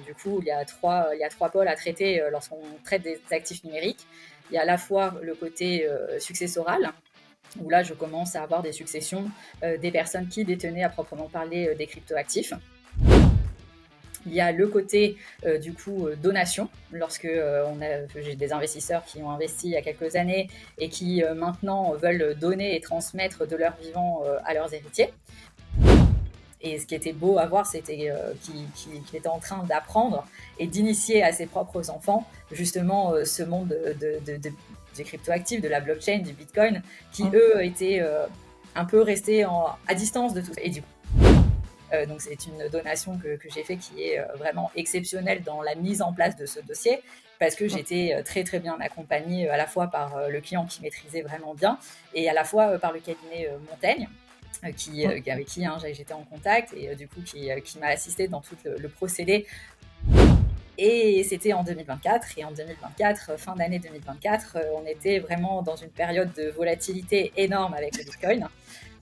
du coup, il y a trois pôles à traiter lorsqu'on traite des actifs numériques. Il y a à la fois le côté successoral, où là, je commence à avoir des successions des personnes qui détenaient à proprement parler des cryptoactifs. Il y a le côté donation, lorsque j'ai des investisseurs qui ont investi il y a quelques années et qui maintenant veulent donner et transmettre de leur vivant à leurs héritiers. Et ce qui était beau à voir, c'était qu'il était en train d'apprendre et d'initier à ses propres enfants justement ce monde des cryptoactifs, de la blockchain, du Bitcoin, qui eux étaient un peu restés à distance de tout ça. Et du coup, donc c'est une donation que j'ai fait qui est vraiment exceptionnelle dans la mise en place de ce dossier, parce que j'étais très très bien accompagnée à la fois par le client qui maîtrisait vraiment bien et à la fois par le cabinet Montaigne. Avec qui j'étais en contact et du coup qui m'a assisté dans tout le procédé. Et c'était en 2024. Et en 2024, fin d'année 2024, on était vraiment dans une période de volatilité énorme avec le Bitcoin.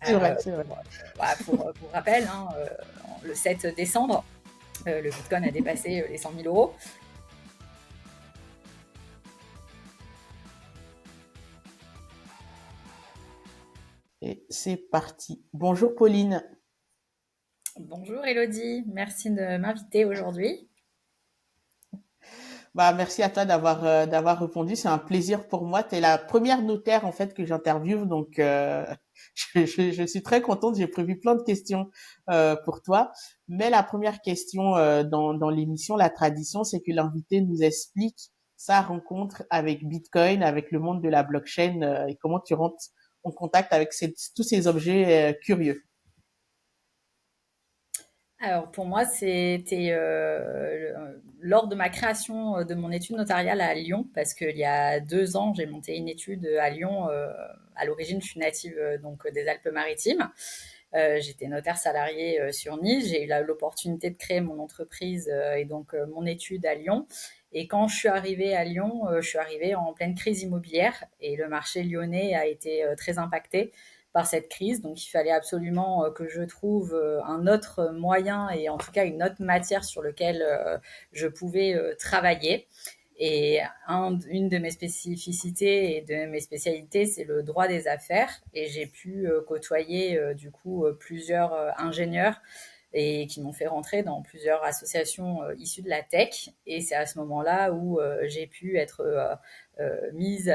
C'est vrai. Pour rappel, le 7 décembre, le Bitcoin a dépassé les 100 000 euros. Et c'est parti. Bonjour Pauline. Bonjour Elodie, merci de m'inviter aujourd'hui. Merci à toi d'avoir répondu. C'est un plaisir pour moi. Tu es la première notaire en fait que j'interviewe, donc je suis très contente. J'ai prévu plein de questions pour toi. Mais la première question dans l'émission, la tradition, c'est que l'invité nous explique sa rencontre avec Bitcoin, avec le monde de la blockchain et comment tu rentres en contact avec tous ces objets curieux. Alors pour moi, c'était lors de ma création de mon étude notariale à Lyon, parce qu'il y a 2 ans, j'ai monté une étude à Lyon. À l'origine, je suis native des Alpes-Maritimes. J'étais notaire salarié sur Nice. J'ai eu l'opportunité de créer mon entreprise et donc mon étude à Lyon. Et quand je suis arrivée à Lyon, je suis arrivée en pleine crise immobilière et le marché lyonnais a été très impacté par cette crise. Donc, il fallait absolument que je trouve un autre moyen et en tout cas une autre matière sur laquelle je pouvais travailler. Et une de mes spécificités et de mes spécialités, c'est le droit des affaires. Et j'ai pu côtoyer plusieurs ingénieurs et qui m'ont fait rentrer dans plusieurs associations issues de la tech. Et c'est à ce moment-là où j'ai pu être mise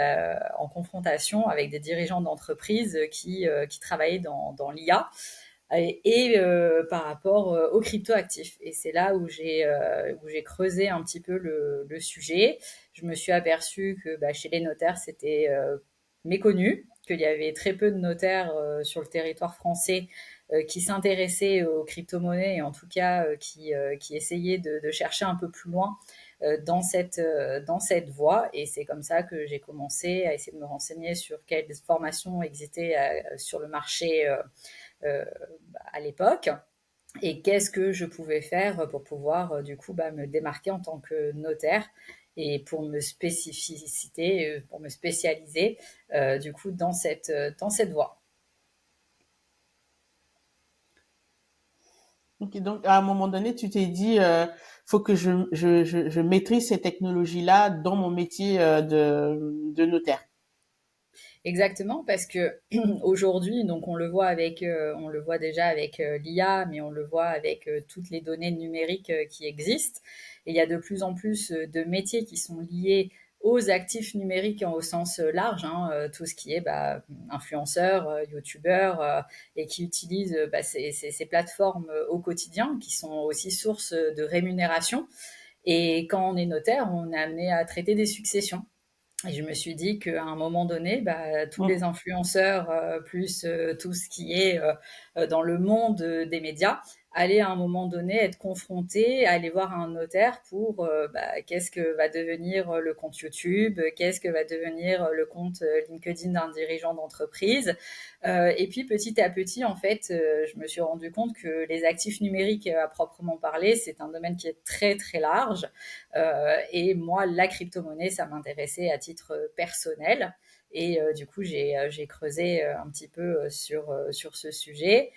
en confrontation avec des dirigeants d'entreprises qui travaillaient dans l'IA par rapport aux cryptoactifs. Et c'est là où j'ai creusé un petit peu le sujet. Je me suis aperçue que chez les notaires, c'était méconnu, qu'il y avait très peu de notaires sur le territoire français qui s'intéressaient aux crypto-monnaies et en tout cas qui essayaient de chercher un peu plus loin dans cette voie. Et c'est comme ça que j'ai commencé à essayer de me renseigner sur quelles formations existaient sur le marché euh, à l'époque et qu'est-ce que je pouvais faire pour pouvoir me démarquer en tant que notaire et pour pour me spécialiser dans cette voie. Ok, donc à un moment donné, tu t'es dit, faut que je maîtrise ces technologies-là dans mon métier de notaire. Exactement, parce que aujourd'hui, donc on le voit déjà avec l'IA, mais on le voit avec toutes les données numériques qui existent. Et il y a de plus en plus de métiers qui sont liés aux actifs numériques au sens large, tout ce qui est influenceurs, youtubeurs, et qui utilisent ces plateformes au quotidien, qui sont aussi source de rémunération. Et quand on est notaire, on est amené à traiter des successions. Et je me suis dit qu'à un moment donné, tous les Mm. influenceurs, plus tout ce qui est dans le monde des médias, allaient à un moment donné être confrontés à aller voir un notaire pour qu'est-ce que va devenir le compte YouTube, qu'est-ce que va devenir le compte LinkedIn d'un dirigeant d'entreprise. Et puis petit à petit, en fait, je me suis rendu compte que les actifs numériques à proprement parler, c'est un domaine qui est très très large. Et moi, la crypto-monnaie, ça m'intéressait à titre personnel. Et du coup, j'ai creusé un petit peu sur ce sujet.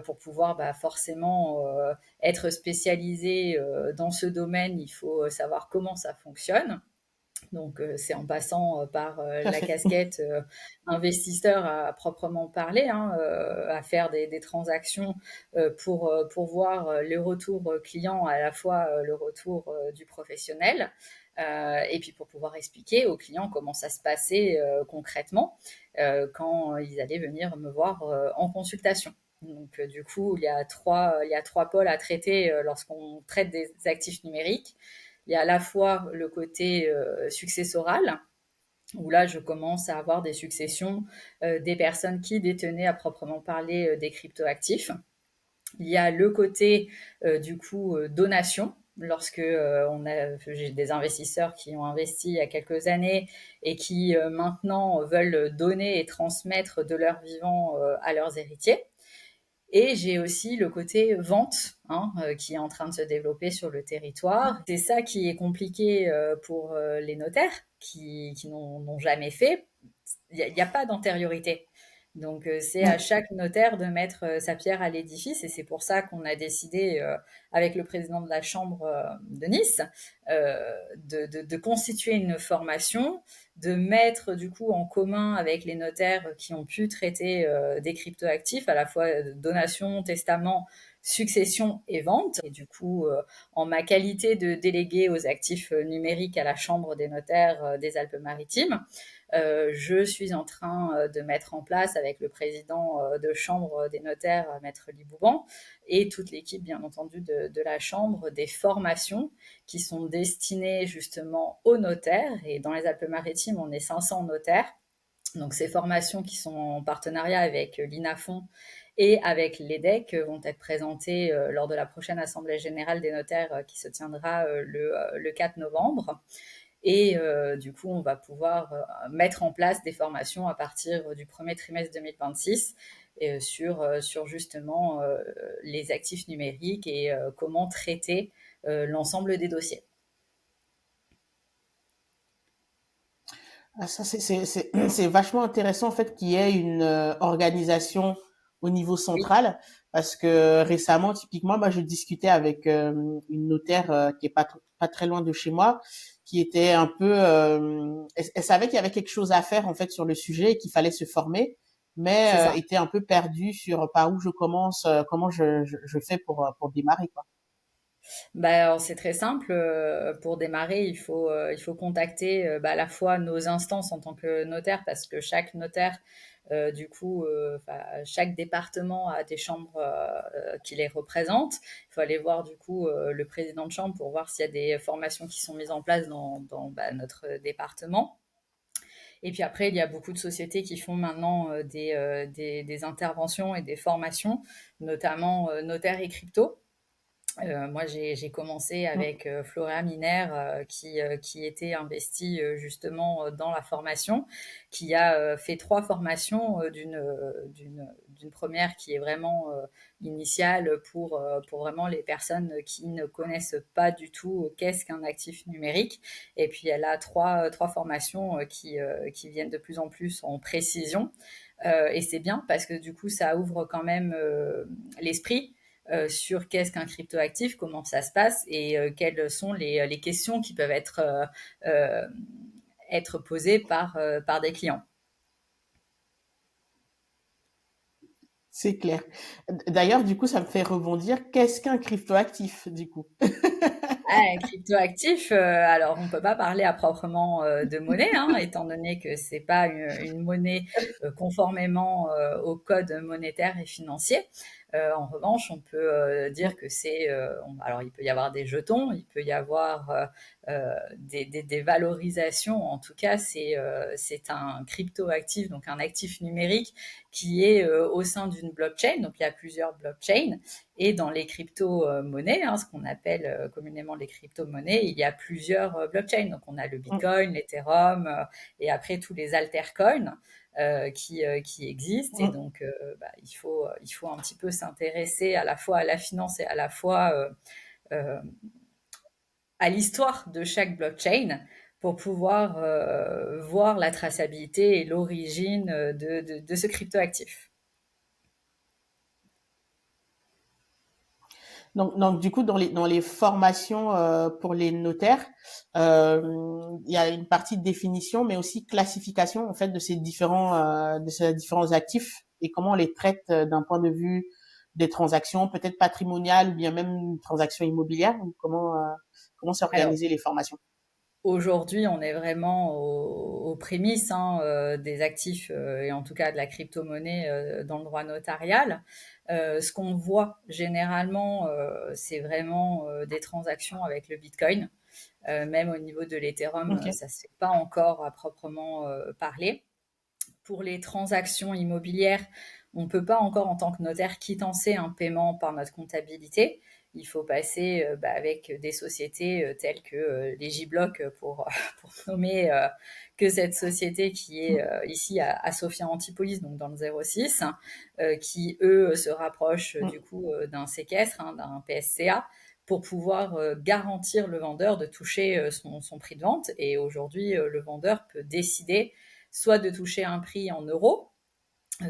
pour pouvoir forcément être spécialisé dans ce domaine, il faut savoir comment ça fonctionne. Donc, c'est en passant par Tout à la fait. casquette investisseur à proprement parler, hein, à faire des transactions pour voir le retour client, à la fois le retour du professionnel, et puis pour pouvoir expliquer aux clients comment ça se passait concrètement quand ils allaient venir me voir en consultation. Donc, du coup, il y a trois pôles à traiter lorsqu'on traite des actifs numériques. Il y a à la fois le côté successoral, où là, je commence à avoir des successions des personnes qui détenaient à proprement parler des cryptoactifs. Il y a le côté, du coup, donation. Lorsque j'ai des investisseurs qui ont investi il y a quelques années et qui maintenant veulent donner et transmettre de leur vivant à leurs héritiers. Et j'ai aussi le côté vente, hein, qui est en train de se développer sur le territoire. C'est ça qui est compliqué pour les notaires qui n'ont jamais fait. Il y a pas d'antériorité. Donc, c'est à chaque notaire de mettre sa pierre à l'édifice, et c'est pour ça qu'on a décidé, avec le président de la Chambre de Nice, de constituer une formation, de mettre du coup en commun avec les notaires qui ont pu traiter des cryptoactifs, à la fois donation, testament, succession et vente. Et du coup, en ma qualité de délégué aux actifs numériques à la Chambre des notaires des Alpes-Maritimes, je suis en train de mettre en place avec le président de chambre des notaires, Maître Libouban, et toute l'équipe, bien entendu, de la chambre, des formations qui sont destinées justement aux notaires. Et dans les Alpes-Maritimes, on est 500 notaires. Donc ces formations qui sont en partenariat avec l'INAFON et avec l'EDEC vont être présentées lors de la prochaine Assemblée générale des notaires qui se tiendra le 4 novembre. Et du coup, on va pouvoir mettre en place des formations à partir du premier trimestre 2026 sur justement les actifs numériques et comment traiter l'ensemble des dossiers. Ah, ça, c'est vachement intéressant en fait qu'il y ait une organisation au niveau Oui, central parce que récemment, typiquement, bah, je discutais avec une notaire qui est pas très loin de chez moi, qui était un peu, elle savait qu'il y avait quelque chose à faire en fait sur le sujet et qu'il fallait se former, mais c'est ça. était un peu perdue sur par où je commence, comment je fais pour démarrer quoi. Alors, c'est très simple. Pour démarrer, il faut contacter à la fois nos instances en tant que notaire, parce que chaque notaire, du coup, chaque département a des chambres qui les représentent. Il faut aller voir du coup le président de chambre pour voir s'il y a des formations qui sont mises en place dans notre département. Et puis après, il y a beaucoup de sociétés qui font maintenant des interventions et des formations, notamment notaires et crypto. Moi, j'ai commencé avec Flora Miner, qui était investie justement dans la formation, qui a fait trois formations, d'une première qui est vraiment initiale pour vraiment les personnes qui ne connaissent pas du tout qu'est-ce qu'un actif numérique. Et puis, elle a trois formations qui viennent de plus en plus en précision. Et c'est bien parce que du coup, ça ouvre quand même l'esprit sur qu'est-ce qu'un cryptoactif, comment ça se passe et quelles sont les questions qui peuvent euh, être posées par des clients. C'est clair. D'ailleurs, du coup, ça me fait rebondir. Qu'est-ce qu'un cryptoactif, du coup? Ah, un cryptoactif, alors on ne peut pas parler à proprement de monnaie, hein, étant donné que c'est pas une monnaie conformément au code monétaire et financier. En revanche, on peut dire que alors il peut y avoir des jetons, il peut y avoir des valorisations. En tout cas, c'est un cryptoactif, donc un actif numérique qui est au sein d'une blockchain. Donc il y a plusieurs blockchains. Et dans les crypto-monnaies, hein, ce qu'on appelle communément les crypto-monnaies, il y a plusieurs blockchains. Donc, on a le Bitcoin, l'Ethereum, et après tous les altercoins qui existent. Et donc, il faut un petit peu s'intéresser à la fois à la finance et à la fois euh, à l'histoire de chaque blockchain pour pouvoir voir la traçabilité et l'origine de ce cryptoactif. Donc du coup, dans les formations pour les notaires, il y a une partie de définition, mais aussi classification en fait de ces différents actifs et comment on les traite d'un point de vue des transactions, peut-être patrimoniales ou bien même une transaction immobilière. Ou comment Alors, s'organiser les formations. aujourd'hui, on est vraiment aux prémices hein, des actifs et en tout cas de la crypto-monnaie dans le droit notarial. Ce qu'on voit généralement, c'est vraiment des transactions avec le Bitcoin. Même au niveau de l'Ethereum, Ok. ça ne se fait pas encore à proprement parler. Pour les transactions immobilières, on ne peut pas encore, en tant que notaire, quittancer un paiement par notre comptabilité. Il faut passer avec des sociétés telles que les J-Block pour nommer que cette société qui est ici à Sophia Antipolis, donc dans le 06, qui eux se rapprochent du coup d'un séquestre, hein, d'un PSCA, pour pouvoir garantir le vendeur de toucher son prix de vente. Et aujourd'hui, le vendeur peut décider soit de toucher un prix en euros,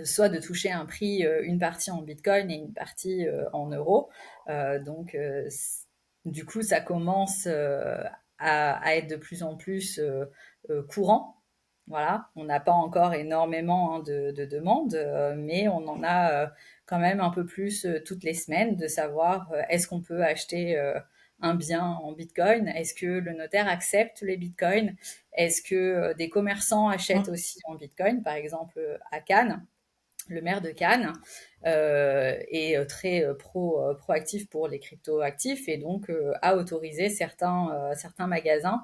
soit de toucher un prix, une partie en bitcoin et une partie en euros. Donc, du coup, ça commence à être de plus en plus courant. Voilà, on n'a pas encore énormément hein, de demandes, mais on en a quand même un peu plus toutes les semaines de savoir est-ce qu'on peut acheter un bien en bitcoin, est-ce que le notaire accepte les bitcoins, est-ce que des commerçants achètent aussi en bitcoin, par exemple à Cannes le maire de Cannes est très proactif pour les crypto-actifs et donc a autorisé certains magasins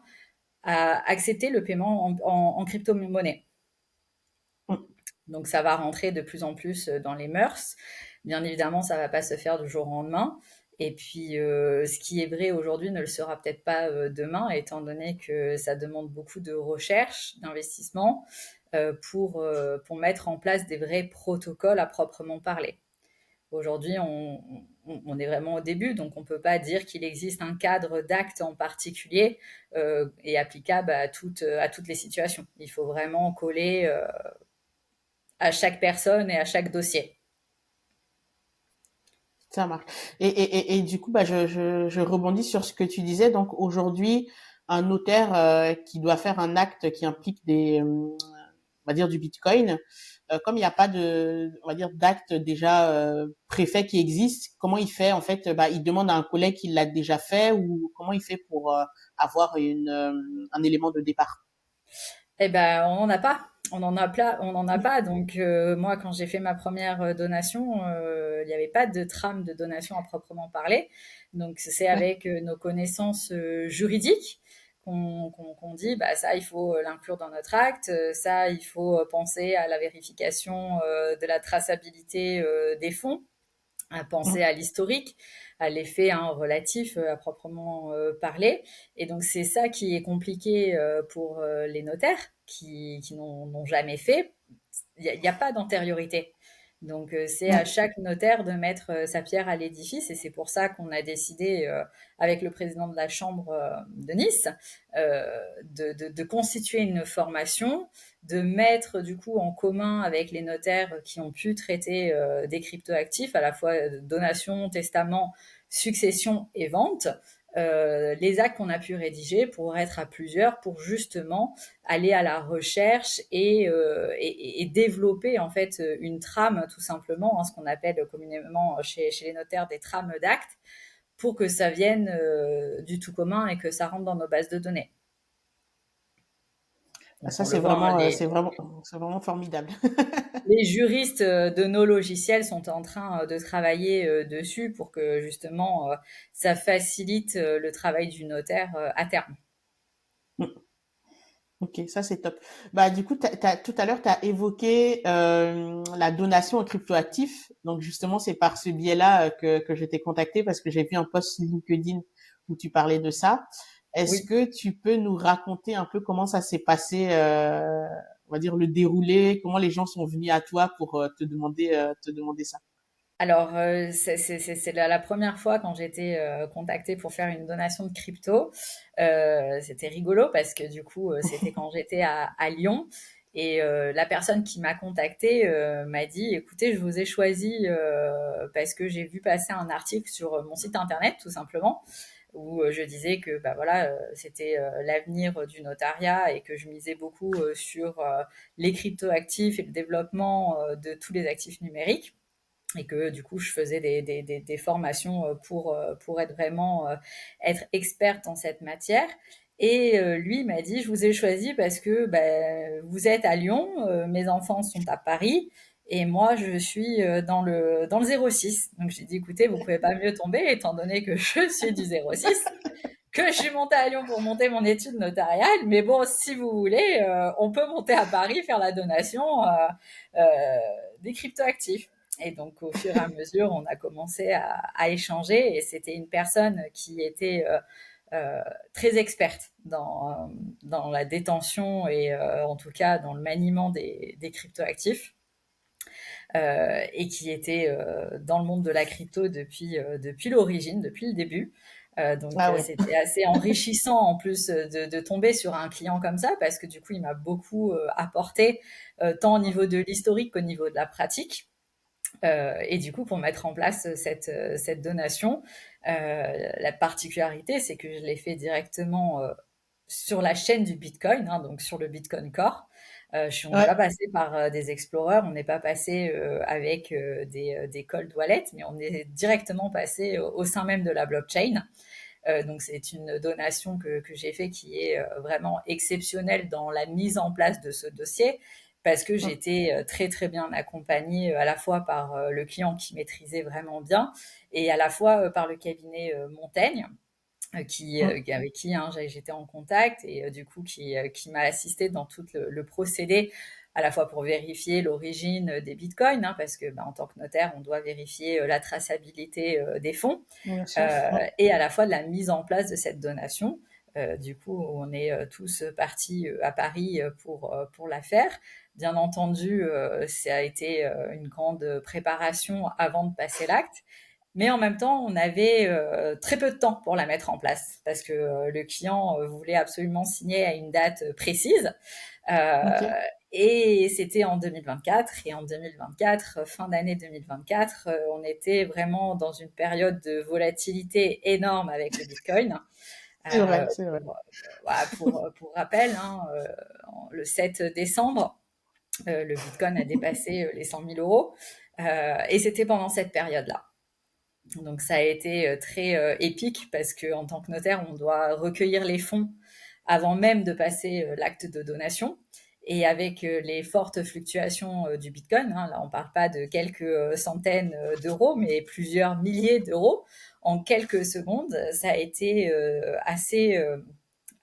à accepter le paiement en crypto-monnaie. Donc ça va rentrer de plus en plus dans les mœurs. Bien évidemment, ça va pas se faire du jour au lendemain. Et puis, ce qui est vrai aujourd'hui ne le sera peut-être pas demain, étant donné que ça demande beaucoup de recherche, d'investissement, pour mettre en place des vrais protocoles à proprement parler. Aujourd'hui, on est vraiment au début, donc on ne peut pas dire qu'il existe un cadre d'acte en particulier et applicable à toutes les situations. Il faut vraiment coller à chaque personne et à chaque dossier. Ça marche. Et du coup, je rebondis sur ce que tu disais. Donc aujourd'hui, un notaire qui doit faire un acte qui implique on va dire du Bitcoin, comme il n'y a pas on va dire, d'acte déjà préfet qui existe, comment il fait en fait il demande à un collègue qui l'a déjà fait ou comment il fait pour avoir un élément de départ. Eh ben, on n'en a pas. On n'en a pas. Donc, moi, quand j'ai fait ma première donation, il n'y avait pas de trame de donation à proprement parler. Donc, c'est Ouais. avec nos connaissances juridiques qu'on dit, bah, ça, il faut l'inclure dans notre acte. Ça, il faut penser à la vérification de la traçabilité des fonds, à penser Mhm. à l'historique, à l'effet hein, relatif à proprement parler. Et donc c'est ça qui est compliqué pour les notaires qui n'ont jamais fait. Il y a pas d'antériorité. Donc c'est à Ouais. chaque notaire de mettre sa pierre à l'édifice et c'est pour ça qu'on a décidé avec le président de la Chambre de Nice de constituer une formation, de mettre du coup en commun avec les notaires qui ont pu traiter des cryptoactifs, à la fois donation, testament, succession et vente, les actes qu'on a pu rédiger pour être à plusieurs, pour justement aller à la recherche et développer en fait une trame tout simplement, hein, ce qu'on appelle communément chez les notaires des trames d'actes, pour que ça vienne du tout commun et que ça rentre dans nos bases de données. Ah, Donc ça on le voit, hein, c'est vraiment formidable. les juristes de nos logiciels sont en train de travailler dessus pour que justement ça facilite le travail du notaire à terme. Ok, ça c'est top. Bah du coup, tout à l'heure, tu as évoqué la donation aux cryptoactifs. Donc justement, c'est par ce biais-là que je t'ai contacté parce que j'ai vu un post LinkedIn où tu parlais de ça. Est-ce Oui. que tu peux nous raconter un peu comment ça s'est passé, on va dire le déroulé, comment les gens sont venus à toi pour te demander ça? Alors, c'est la première fois quand j'ai été contactée pour faire une donation de crypto. C'était rigolo parce que du coup, c'était quand j'étais à Lyon. Et la personne qui m'a contactée m'a dit, écoutez, je vous ai choisi parce que j'ai vu passer un article sur mon site internet, tout simplement, où je disais que bah voilà, c'était l'avenir du notariat et que je misais beaucoup sur les cryptoactifs et le développement de tous les actifs numériques et que du coup je faisais des formations pour être vraiment être experte en cette matière. Et lui m'a dit, je vous ai choisi parce que bah, vous êtes à Lyon, mes enfants sont à Paris, et moi je suis dans le 06. Donc j'ai dit, écoutez, vous pouvez pas mieux tomber, étant donné que je suis du 06, que je suis montée à Lyon pour monter mon étude notariale. Mais bon, si vous voulez, on peut monter à Paris, faire la donation des cryptoactifs. Et donc, au fur et à mesure, on a commencé à échanger. Et c'était une personne qui était très experte dans la détention et en tout cas dans le maniement des cryptoactifs. Et qui était dans le monde de la crypto depuis l'origine, depuis le début. Donc Ah oui. c'était assez enrichissant en plus de tomber sur un client comme ça parce que du coup il m'a beaucoup apporté tant au niveau de l'historique qu'au niveau de la pratique. Et du coup, pour mettre en place cette donation, la particularité, c'est que je l'ai fait directement sur la chaîne du Bitcoin, hein, donc sur le Bitcoin Core. On n'est pas Ouais. passé par des explorers, on n'est pas passé avec des cold wallets, mais on est directement passé au sein même de la blockchain. Donc c'est une donation que j'ai fait qui est vraiment exceptionnelle dans la mise en place de ce dossier parce que j'étais très très bien accompagnée à la fois par le client qui maîtrisait vraiment bien et à la fois par le cabinet Montaigne avec qui hein, j'étais en contact et du coup qui m'a assisté dans tout le procédé à la fois pour vérifier l'origine des bitcoins, hein, parce que bah, en tant que notaire, on doit vérifier la traçabilité des fonds, Bien sûr. et à la fois de la mise en place de cette donation. Du coup, on est tous partis à Paris pour la faire. Bien entendu, ça a été une grande préparation avant de passer l'acte. Mais en même temps, on avait très peu de temps pour la mettre en place parce que le client voulait absolument signer à une date précise. Euh, Ok. et c'était en 2024. Et en 2024, fin d'année 2024, on était vraiment dans une période de volatilité énorme avec le Bitcoin. C'est vrai, Euh, c'est vrai. voilà, pour rappel, hein, le 7 décembre, le Bitcoin a dépassé les 100 000 euros. Et c'était pendant cette période-là. Donc ça a été très épique parce que en tant que notaire, on doit recueillir les fonds avant même de passer l'acte de donation. Et avec les fortes fluctuations du Bitcoin, hein, là on ne parle pas de quelques centaines d'euros, mais plusieurs milliers d'euros en quelques secondes, ça a été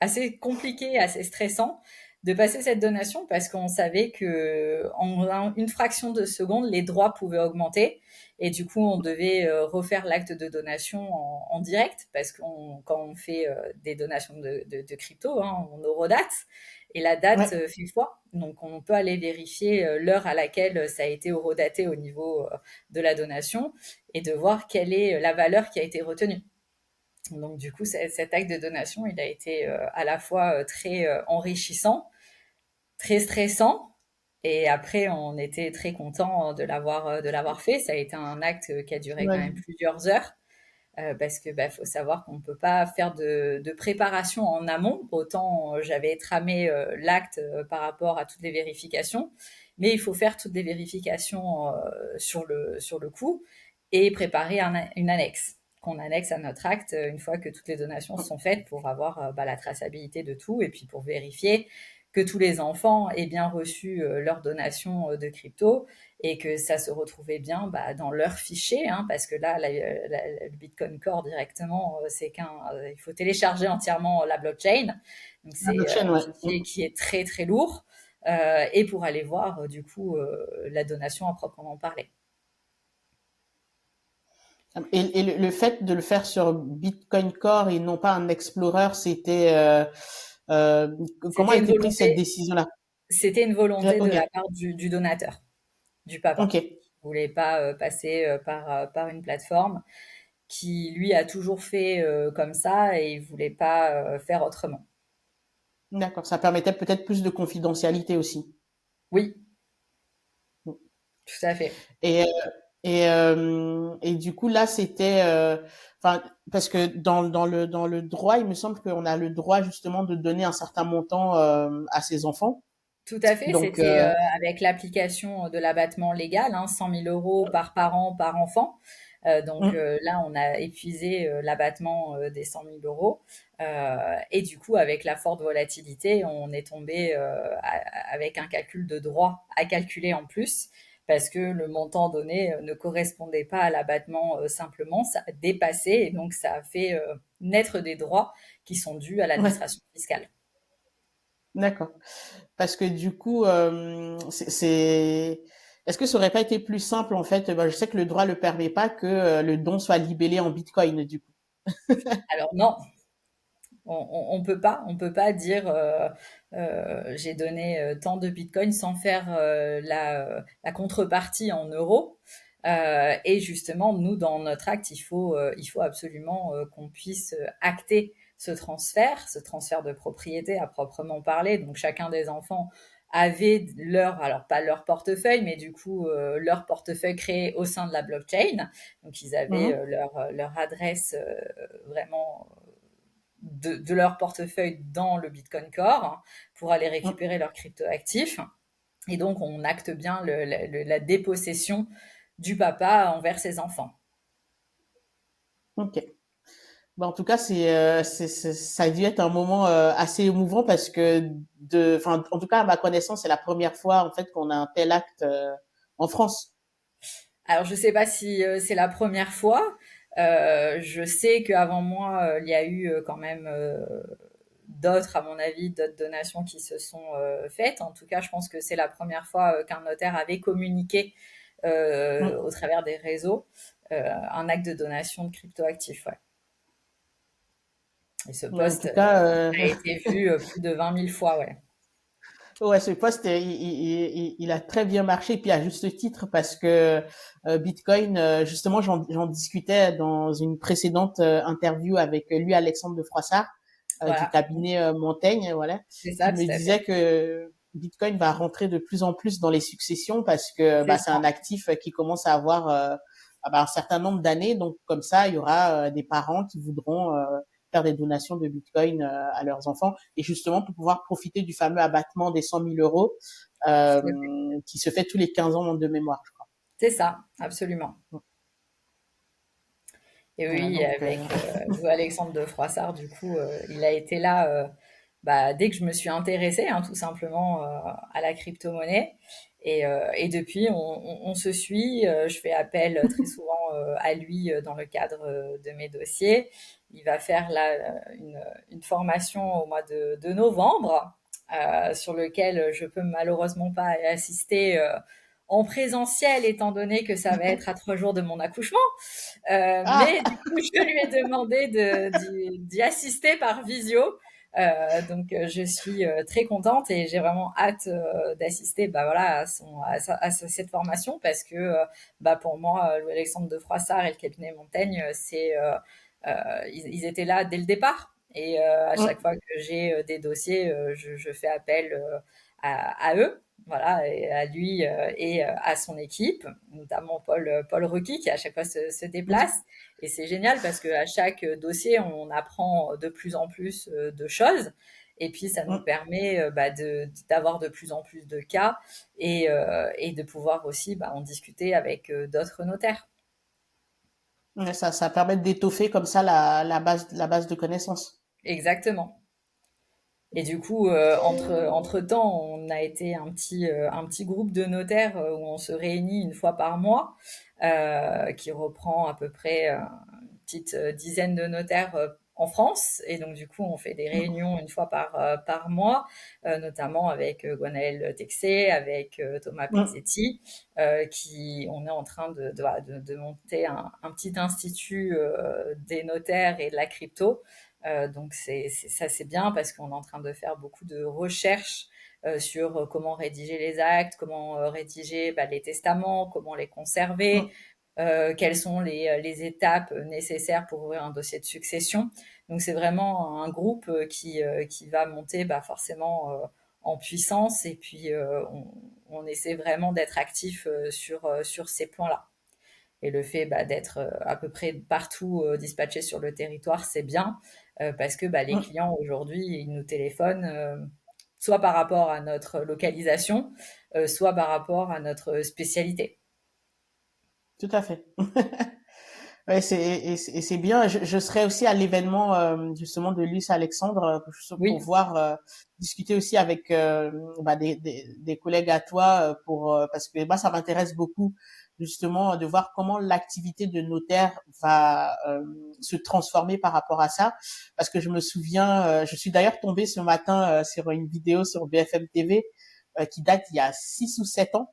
assez compliqué, assez stressant de passer cette donation parce qu'on savait que en une fraction de seconde, les droits pouvaient augmenter et du coup, on devait refaire l'acte de donation en direct parce quand on fait des donations de crypto, hein, on eurodate et la date Ouais. fait foi. Donc, on peut aller vérifier l'heure à laquelle ça a été eurodaté au niveau de la donation et de voir quelle est la valeur qui a été retenue. Donc du coup, cet acte de donation, il a été à la fois très enrichissant, très stressant, et après, on était très content de l'avoir fait. Ça a été un acte qui a duré quand même Ouais. plusieurs heures, parce que bah, faut savoir qu'on ne peut pas faire de préparation en amont. Autant j'avais tramé l'acte par rapport à toutes les vérifications, mais il faut faire toutes les vérifications sur le coup et préparer une annexe qu'on annexe à notre acte une fois que toutes les donations sont faites pour avoir bah, la traçabilité de tout et puis pour vérifier que tous les enfants aient bien reçu leur donation de crypto et que ça se retrouvait bien bah, dans leur fichier, hein, parce que là, le Bitcoin Core directement, il faut télécharger entièrement la blockchain. Donc La c'est blockchain, un ouais. fichier qui est très très lourd. Et pour aller voir du coup la donation à proprement parler. Et le fait de le faire sur Bitcoin Core et non pas un Explorer, euh, comment a C'était une été prise cette volonté, décision-là? c'était une volonté de Ok, la part du donateur, du papa. ok. Il voulait pas passer par une plateforme qui lui a toujours fait comme ça et il voulait pas faire autrement. D'accord. Ça permettait peut-être plus de confidentialité aussi. Oui, tout à fait. Et et du coup là c'était enfin parce que dans le droit il me semble qu'on a le droit justement de donner un certain montant à ses enfants. Tout à fait, Donc c'était avec l'application de l'abattement légal, hein, 100 000 euros par parent, par enfant. Donc mm, là, on a épuisé l'abattement des 100 000 euros. Et du coup, avec la forte volatilité, on est tombé avec un calcul de droit à calculer en plus, parce que le montant donné ne correspondait pas à l'abattement simplement, ça a dépassé, et donc ça a fait naître des droits qui sont dus à ouais, l'administration fiscale. d'accord. Parce que du coup est-ce que ça aurait pas été plus simple en fait? Ben, je sais que le droit ne permet pas que le don soit libellé en Bitcoin du coup. Alors non, on peut pas dire j'ai donné tant de bitcoins sans faire la contrepartie en euros. Et justement, nous, dans notre acte, il faut absolument qu'on puisse acter ce transfert de propriété à proprement parler. Donc, chacun des enfants avait leur, alors pas leur portefeuille, mais du coup, leur portefeuille créé au sein de la blockchain. Donc, ils avaient Mhm, leur adresse vraiment de leur portefeuille dans le Bitcoin Core, hein, pour aller mm, récupérer leurs cryptoactifs. Et donc, on acte bien la dépossession du papa envers ses enfants. ok. Bon, en tout cas, ça a dû être un moment assez émouvant parce que, enfin, en tout cas, à ma connaissance, c'est la première fois en fait qu'on a un tel acte en France. Alors, je ne sais pas si c'est la première fois. Je sais qu'avant moi, il y a eu quand même d'autres, à mon avis, d'autres donations qui se sont faites. En tout cas, je pense que c'est la première fois qu'un notaire avait communiqué Mm. au travers des réseaux un acte de donation de cryptoactifs. Ouais. Et ce Ouais, en post tout cas, a été vu plus de 20 000 fois, ouais. ouais, ce poste, il a très bien marché, puis à juste titre parce que Bitcoin, justement, j'en discutais dans une précédente interview avec lui, Alexandre de Froissart, du Voilà, cabinet Montaigne, voilà, c'est ça, qui tout me à fait. disait que Bitcoin va rentrer de plus en plus dans les successions parce que C'est bah, c'est ça, un actif qui commence à avoir bah, un certain nombre d'années, donc comme ça, il y aura des parents qui voudront faire des donations de Bitcoin à leurs enfants et justement pour pouvoir profiter du fameux abattement des 100 000 euros tout à fait. qui se fait tous les 15 ans de mémoire, je crois. C'est ça, absolument. Et Voilà, oui, donc, avec Alexandre de Froissart, du coup, il a été là bah, dès que je me suis intéressée, hein, tout simplement, à la crypto-monnaie. Et depuis, on se suit. Je fais appel très souvent à lui dans le cadre de mes dossiers. Il va faire là une formation au mois de novembre, sur lequel je peux malheureusement pas assister en présentiel, étant donné que ça va être à 3 jours de mon accouchement. ah, Mais du coup, je lui ai demandé d'y assister par visio. Donc, je suis très contente et j'ai vraiment hâte d'assister, bah voilà, cette formation, parce que bah pour moi, Alexandre de Froissart et le cabinet Montaigne, ils étaient là dès le départ. Et à chaque fois que j'ai des dossiers, je fais appel à eux, voilà, et à lui et à son équipe, notamment Paul Rucky, qui à chaque fois se déplace. Et c'est génial parce qu'à chaque dossier, on apprend de plus en plus de choses. Et puis, ça nous permet bah, d'avoir de plus en plus de cas, et de pouvoir aussi bah, en discuter avec d'autres notaires. ça permet d'étoffer comme ça la base de connaissances. Exactement. Et du coup, entre-temps, on a été un petit groupe de notaires où on se réunit une fois par mois, qui reprend à peu près une petite dizaine de notaires en France. Et donc, du coup, on fait des réunions une fois par mois, notamment avec Gwenaëlle Texé, avec Thomas Pezzetti, on est en train de monter un petit institut des notaires et de la crypto. Donc ça c'est bien parce qu'on est en train de faire beaucoup de recherches sur comment rédiger les actes, comment rédiger bah, les testaments, comment les conserver, quelles sont les étapes nécessaires pour ouvrir un dossier de succession. Donc c'est vraiment un groupe qui va monter bah, forcément en puissance et puis on essaie vraiment d'être actif sur ces points-là. Et le fait d'être à peu près partout dispatché sur le territoire, c'est bien parce que les Mm, clients aujourd'hui, ils nous téléphonent soit par rapport à notre localisation, soit par rapport à notre spécialité. tout à fait. Ouais, c'est bien. Je serai aussi à l'événement justement de Luce Alexandre pour Oui, voir discuter aussi avec des collègues à toi parce que moi ça m'intéresse beaucoup justement de voir comment l'activité de notaire va se transformer par rapport à ça. Parce que je me souviens, je suis d'ailleurs tombée ce matin sur une vidéo sur BFM TV qui date il y a 6 ou 7 ans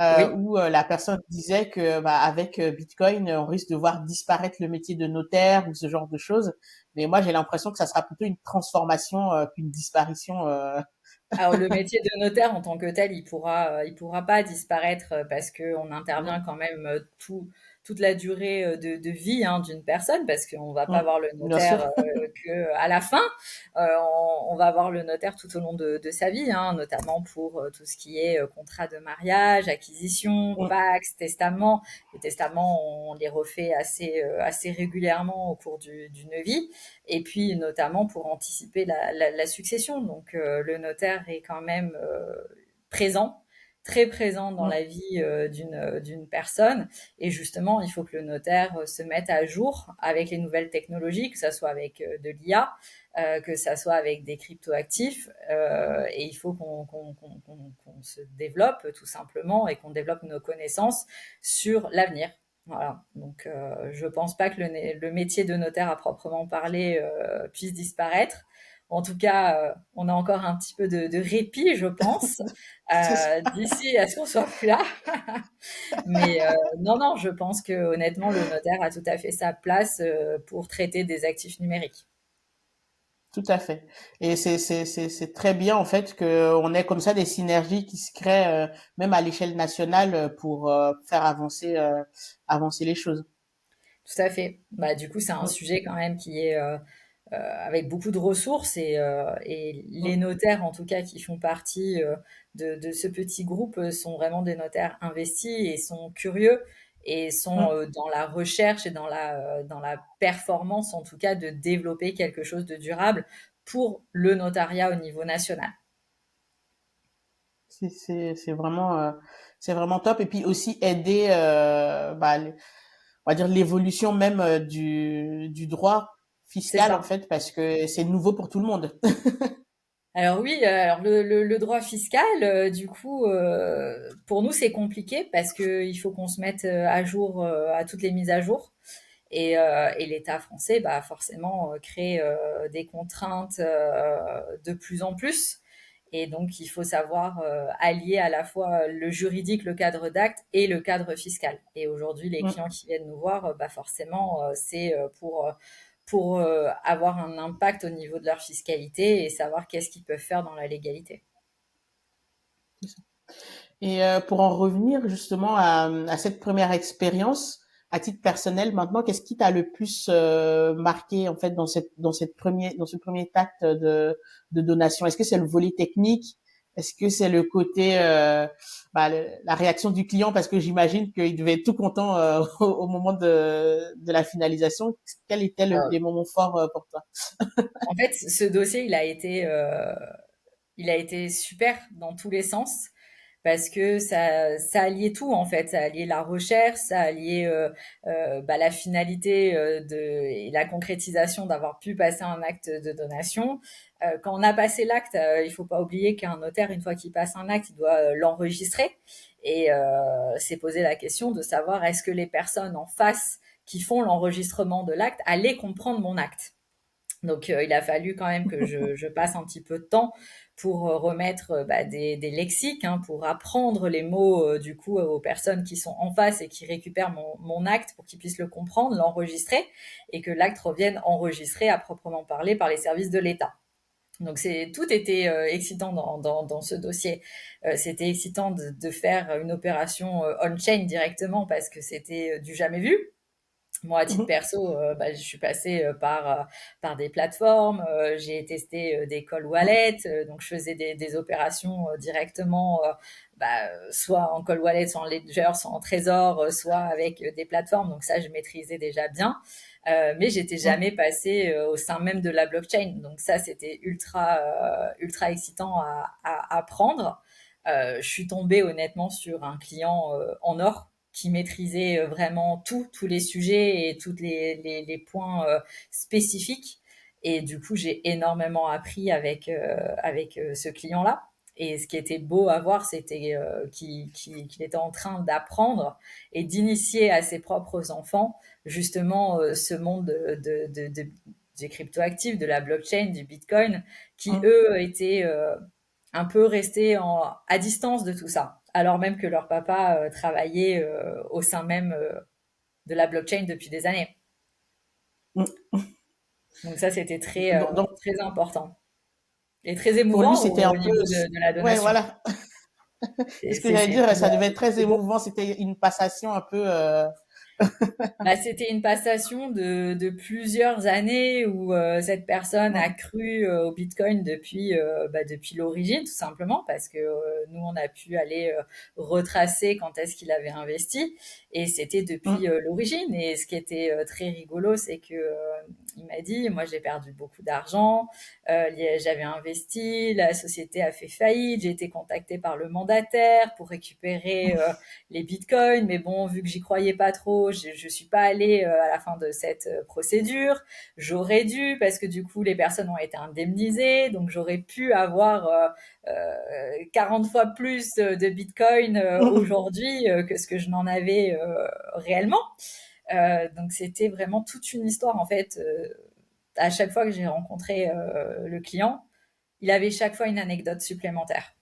oui. où la personne disait que avec Bitcoin, on risque de voir disparaître le métier de notaire ou ce genre de choses. Mais moi, j'ai l'impression que ça sera plutôt une transformation qu'une disparition. Alors le métier de notaire en tant que tel, il pourra pas disparaître parce que on Mm, intervient quand même toute la durée de vie hein, d'une personne, parce qu'on va pas mm, voir le bien sûr. notaire que à la fin. On va voir le notaire tout au long de sa vie, hein, notamment pour tout ce qui est contrat de mariage, acquisition, Mm, pax, testament. Les testaments, on les refait assez régulièrement au cours d'une vie et puis notamment pour anticiper la succession. Donc le notaire est quand même présent, très présent dans mm, la vie d'une personne. Et justement, il faut que le notaire se mette à jour avec les nouvelles technologies, que ça soit avec de l'IA, que ça soit avec des cryptoactifs. Et il faut qu'on se développe tout simplement et qu'on développe nos connaissances sur l'avenir. Voilà. Donc, je pense pas que le métier de notaire à proprement parler puisse disparaître. En tout cas, on a encore un petit peu de répit, je pense, c'est ça. d'ici à ce qu'on soit plus là. Mais non, non, je pense que honnêtement, le notaire a tout à fait sa place pour traiter des actifs numériques. Tout à fait. Et c'est très bien en fait que on ait comme ça des synergies qui se créent même à l'échelle nationale pour faire avancer les choses. Tout à fait. Bah, du coup, c'est un Mm, sujet quand même qui est avec beaucoup de ressources et les mm, notaires, en tout cas, qui font partie de ce petit groupe, sont vraiment des notaires investis et sont curieux et sont mm. dans la recherche et dans la performance, en tout cas, de développer quelque chose de durable pour le notariat au niveau national. C'est vraiment top et puis aussi aider on va dire l'évolution même du droit C'est fiscal en ça. fait parce que c'est nouveau pour tout le monde. Alors oui, alors le droit fiscal, du coup, pour nous, c'est compliqué parce qu'il faut qu'on se mette à jour à toutes les mises à jour. Et l'État français, bah, forcément, crée des contraintes de plus en plus. Et donc, il faut savoir allier à la fois le juridique, le cadre d'acte et le cadre fiscal. Et aujourd'hui, les Mm, clients qui viennent nous voir, bah, forcément, c'est pour avoir un impact au niveau de leur fiscalité et savoir qu'est-ce qu'ils peuvent faire dans la légalité. c'est ça. Et pour en revenir justement à cette première expérience, à titre personnel, maintenant, qu'est-ce qui t'a le plus marqué en fait dans ce premier acte de donation? Est-ce que c'est le volet technique? Est-ce que c'est le côté la réaction du client parce que j'imagine qu'il devait être tout content au moment de la finalisation. Quels étaient les moments forts pour toi? En fait, ce dossier, il a été super dans tous les sens parce que ça alliait tout en fait, ça alliait la recherche, ça alliait la finalité et la concrétisation d'avoir pu passer un acte de donation. Quand on a passé l'acte, il faut pas oublier qu'un notaire, une fois qu'il passe un acte, il doit l'enregistrer et s'est posé la question de savoir est-ce que les personnes en face qui font l'enregistrement de l'acte allaient comprendre mon acte. Donc, il a fallu quand même que je passe un petit peu de temps pour remettre des lexiques, hein, pour apprendre les mots du coup aux personnes qui sont en face et qui récupèrent mon acte pour qu'ils puissent le comprendre, l'enregistrer et que l'acte revienne enregistré à proprement parler par les services de l'État. Donc tout était excitant dans ce dossier. C'était excitant de faire une opération on-chain directement parce que c'était du jamais vu Moi, à titre Mhm. perso, bah, je suis passée par des plateformes. J'ai testé des cold wallets, donc je faisais des opérations directement, soit en cold wallet, soit en ledger, soit en trésor, soit avec des plateformes. Donc ça, je maîtrisais déjà bien. Mais j'étais Mhm. jamais passée au sein même de la blockchain. Donc ça, c'était ultra excitant à apprendre. Je suis tombée honnêtement sur un client en or qui maîtrisait vraiment tous les sujets et tous les points spécifiques. Et du coup, j'ai énormément appris avec ce client-là. Et ce qui était beau à voir, c'était qu'il était en train d'apprendre et d'initier à ses propres enfants justement ce monde des cryptoactifs, de la blockchain, du Bitcoin, qui Mhm. eux étaient un peu restés à distance de tout ça, alors même que leur papa travaillait au sein même de la blockchain depuis des années. Mhm. Donc ça, c'était Donc, très important et très pour lui, émouvant c'était un au peu, niveau de la ouais, donation. voilà. Ce que j'allais dire, ça devait être très C'est beau. émouvant. C'était une passation un peu, Bah, c'était une passation de plusieurs années où cette personne a mhm. cru au Bitcoin depuis l'origine, tout simplement, parce que nous, on a pu aller retracer quand est-ce qu'il avait investi, et c'était depuis Mhm. l'origine. Et ce qui était très rigolo, c'est que il m'a dit, moi, j'ai perdu beaucoup d'argent, j'avais investi, la société a fait faillite, j'ai été contacté par le mandataire pour récupérer les bitcoins, mais bon, vu que j'y croyais pas trop, je suis pas allée à la fin de cette procédure. J'aurais dû, parce que du coup, les personnes ont été indemnisées, donc j'aurais pu avoir 40 fois plus de bitcoin aujourd'hui que ce que je n'en avais réellement. Donc c'était vraiment toute une histoire en fait. À chaque fois que j'ai rencontré le client, il avait chaque fois une anecdote supplémentaire.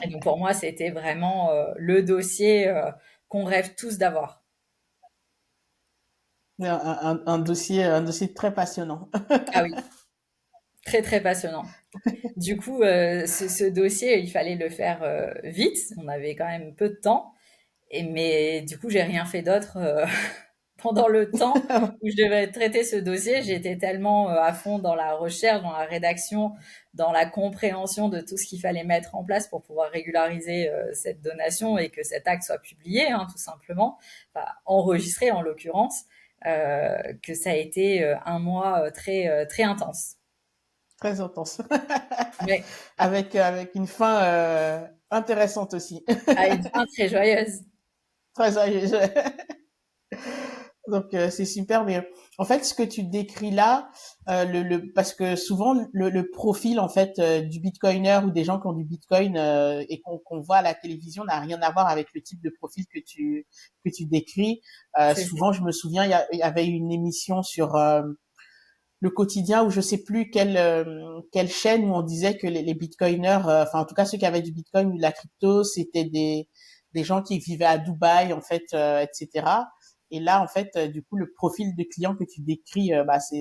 Et donc pour moi, c'était vraiment le dossier qu'on rêve tous d'avoir. Un dossier très passionnant. Ah oui, très très passionnant. Du coup, ce dossier, il fallait le faire vite. On avait quand même peu de temps. Mais du coup, j'ai rien fait d'autre pendant le temps où je devais traiter ce dossier. J'étais tellement à fond dans la recherche, dans la rédaction, dans la compréhension de tout ce qu'il fallait mettre en place pour pouvoir régulariser cette donation et que cet acte soit publié, hein, tout simplement, enfin, enregistré en l'occurrence, que ça a été un mois très intense. Très intense. Mais Avec une fin intéressante aussi. à une fin très joyeuse. Très joyeuse. Donc c'est super, mais en fait ce que tu décris là, parce que souvent le profil en fait du bitcoiner ou des gens qui ont du bitcoin et qu'on voit à la télévision n'a rien à voir avec le type de profil que tu décris. C'est ça. Souvent je me souviens il y avait une émission sur le quotidien où je sais plus quelle chaîne où on disait que les bitcoiners, enfin en tout cas ceux qui avaient du bitcoin ou de la crypto, c'était des gens qui vivaient à Dubaï en fait, etc. Et là en fait, du coup le profil de client que tu décris, bah ça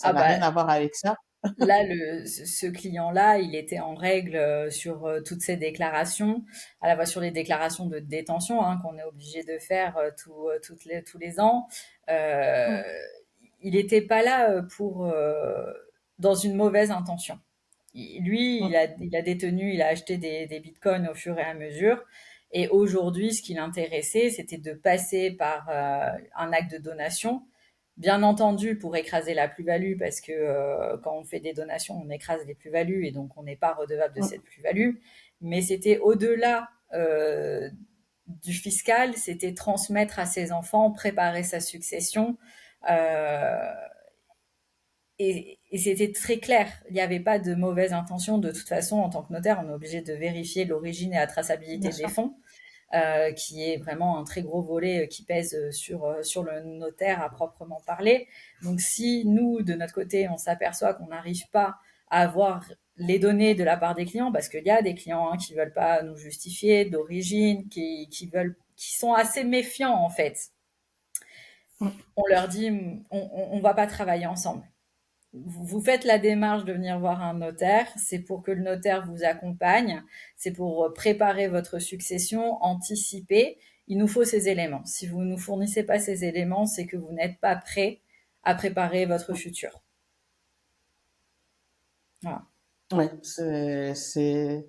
Ah n'a rien bah à voir avec ça. là, ce client-là, il était en règle sur toutes ses déclarations, à la fois sur les déclarations de détention hein, qu'on est obligé de faire tous les ans. Euh, Mm, il n'était pas là pour dans une mauvaise intention. Lui, mm, il a détenu, il a acheté des bitcoins au fur et à mesure. Et aujourd'hui, ce qui l'intéressait, c'était de passer par un acte de donation. Bien entendu, pour écraser la plus-value, parce que quand on fait des donations, on écrase les plus-values et donc on n'est pas redevable de cette mm. plus-value. Mais c'était au-delà du fiscal, c'était transmettre à ses enfants, préparer sa succession. Euh, et c'était très clair. Il n'y avait pas de mauvaise intention. De toute façon, en tant que notaire, on est obligé de vérifier l'origine et la Bien traçabilité des sûr. fonds, qui est vraiment un très gros volet qui pèse sur le notaire à proprement parler. Donc, si nous, de notre côté, on s'aperçoit qu'on n'arrive pas à avoir les données de la part des clients, parce qu'il y a des clients hein, qui veulent pas nous justifier d'origine, qui sont assez méfiants en fait. Mm, On leur dit, on va pas travailler ensemble. Vous faites la démarche de venir voir un notaire, c'est pour que le notaire vous accompagne, c'est pour préparer votre succession, anticiper. il nous faut ces éléments. Si vous ne nous fournissez pas ces éléments, c'est que vous n'êtes pas prêt à préparer votre futur. Voilà. Ouais, c'est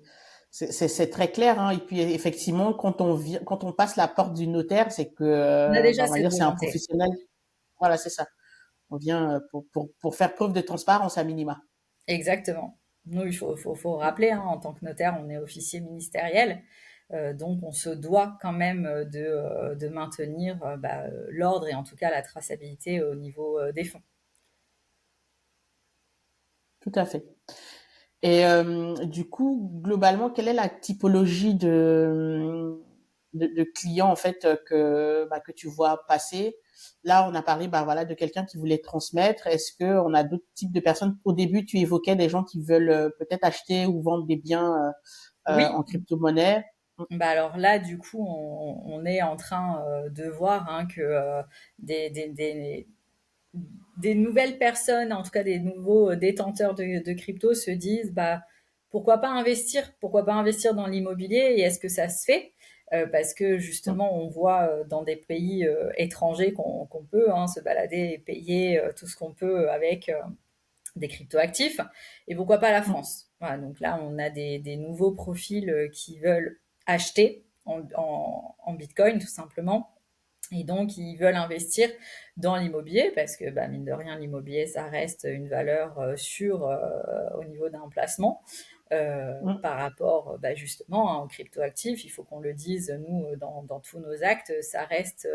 très clair, hein. Et puis effectivement, quand on passe la porte du notaire, c'est que, On a bah, déjà on va cette dire, c'est un volonté. professionnel. Voilà, c'est ça. On vient pour faire preuve de transparence à minima. Exactement. Nous, faut rappeler, hein, en tant que notaire, on est officier ministériel, donc on se doit quand même de maintenir l'ordre et en tout cas la traçabilité au niveau des fonds. Tout à fait. Et du coup, globalement, quelle est la typologie de clients en fait que tu vois passer? Là, on a parlé bah voilà de quelqu'un qui voulait transmettre. Est-ce que on a d'autres types de personnes? Au début, tu évoquais des gens qui veulent peut-être acheter ou vendre des biens Oui, en crypto-monnaie. bah alors là, du coup, on est en train de voir, hein, que des, des, des, des nouvelles personnes, en tout cas des nouveaux détenteurs de crypto se disent, bah, pourquoi pas investir dans l'immobilier et est-ce que ça se fait? Parce que justement, on voit dans des pays étrangers qu'on peut, hein, se balader et payer tout ce qu'on peut avec des cryptoactifs. Et pourquoi pas la France? Voilà, donc là, on a des nouveaux profils qui veulent acheter en Bitcoin, tout simplement. Et donc, ils veulent investir dans l'immobilier parce que, bah, mine de rien, l'immobilier, ça reste une valeur sûre au niveau d'un placement. Par rapport bah, justement, hein, aux cryptoactifs, il faut qu'on le dise, nous, dans tous nos actes, ça reste